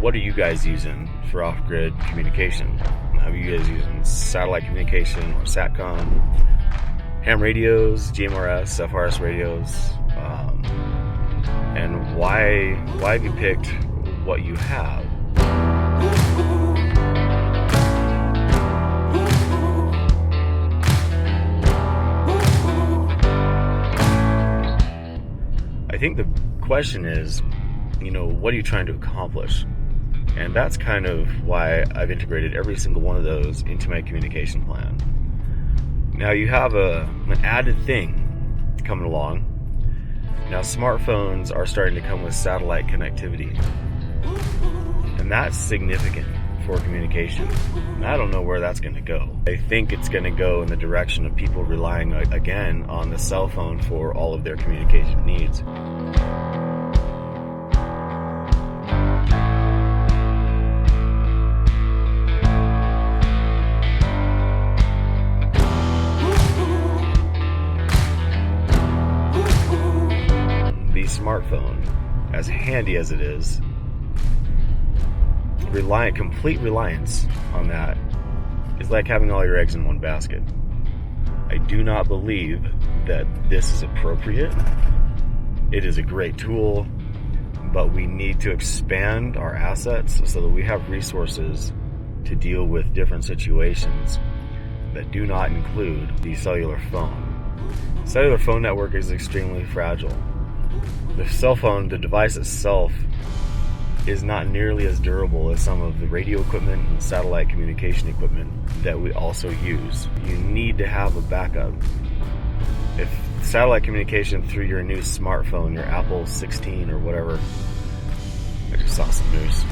what are you guys using for off-grid communication? Are you guys using satellite communication or SATCOM, ham radios, GMRS, FRS radios? And why have you picked what you have? I think the question is, what are you trying to accomplish? And that's kind of why I've integrated every single one of those into my communication plan. Now you have an added thing coming along. Now smartphones are starting to come with satellite connectivity. And that's significant for communication. And I don't know where that's going to go. I think it's going to go in the direction of people relying again on the cell phone for all of their communication needs. The smartphone, as handy as it is, complete reliance on that is like having all your eggs in one basket. I do not believe that this is appropriate. It is a great tool, but we need to expand our assets so that we have resources to deal with different situations that do not include the cellular phone. Cellular phone network is extremely fragile. The cell phone, the device itself, is not nearly as durable as some of the radio equipment and satellite communication equipment that we also use. You need to have a backup. If satellite communication through your new smartphone, your Apple 16 or whatever, I just saw some news,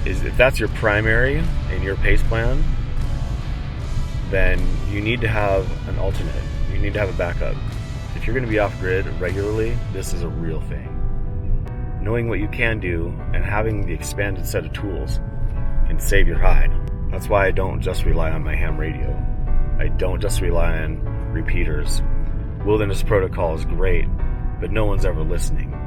if that's your primary in your PACE plan, then you need to have an alternate. You need to have a backup. If you're going to be off grid regularly, this is a real thing. Knowing what you can do and having the expanded set of tools can save your hide. That's why I don't just rely on my ham radio. I don't just rely on repeaters. Wilderness Protocol is great, but no one's ever listening.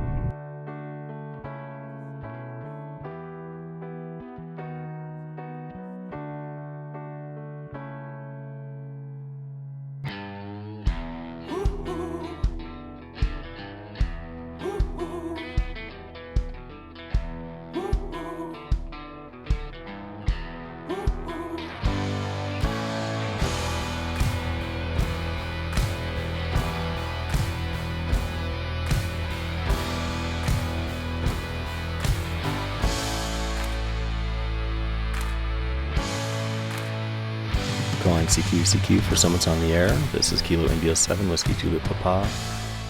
Calling CQ for someone's on the air. This is Kilo India 7 Whiskey Juliet Papa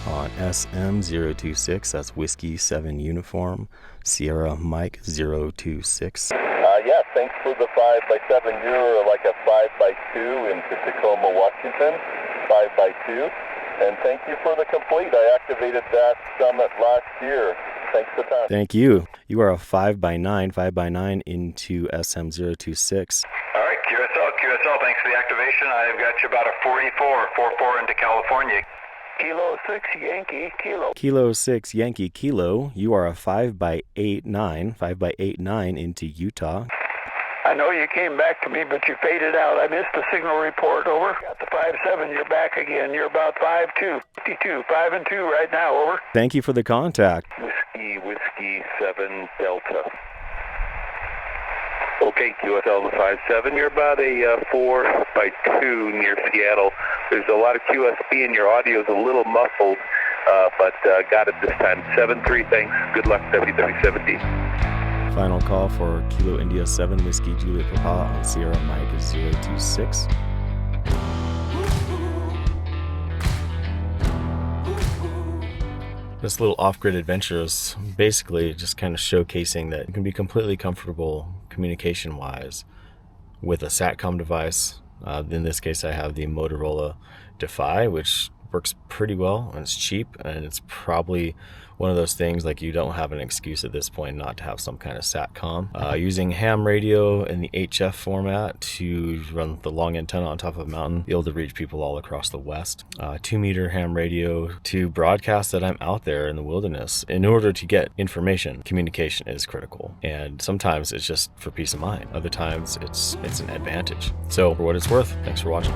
on SM026. That's Whiskey 7 Uniform, Sierra Mike 026. Yeah, thanks for the 5x7. You're like a 5x2 into Tacoma, Washington, 5x2. And thank you for the complete. I activated that summit last year. Thanks for the time. Thank you. You are a 5x9 into SM026. All right, QSL, thanks for the activation. I've got you about a 44 into California. Kilo 6 Yankee Kilo. Kilo 6 Yankee Kilo. You are a 5x89 into Utah. I know you came back to me, but you faded out. I missed the signal report. Over. Got the 5-7. You're back again. You're about 5-2. 52. 5-2 right now. Over. Thank you for the contact. Whiskey 7 Delta. Okay, QSL the 5-7. You're about a 4x2 near Seattle. There's a lot of QSB and your audio is a little muffled, but got it this time. 7-3, thanks. Good luck, WW70. Final call for Kilo India 7 Whiskey Juliet Papa on Sierra Mike is 026. This little off-grid adventure is basically just kind of showcasing that you can be completely comfortable communication-wise with a SATCOM device. In this case, I have the Motorola Defy, which works pretty well, and it's cheap, and it's probably one of those things like you don't have an excuse at this point not to have some kind of SATCOM. Using ham radio in the HF format to run the long antenna on top of a mountain, be able to reach people all across the West. 2-meter ham radio to broadcast that I'm out there in the wilderness. In order to get information, communication is critical, and sometimes it's just for peace of mind. Other times it's an advantage. So for what it's worth, thanks for watching.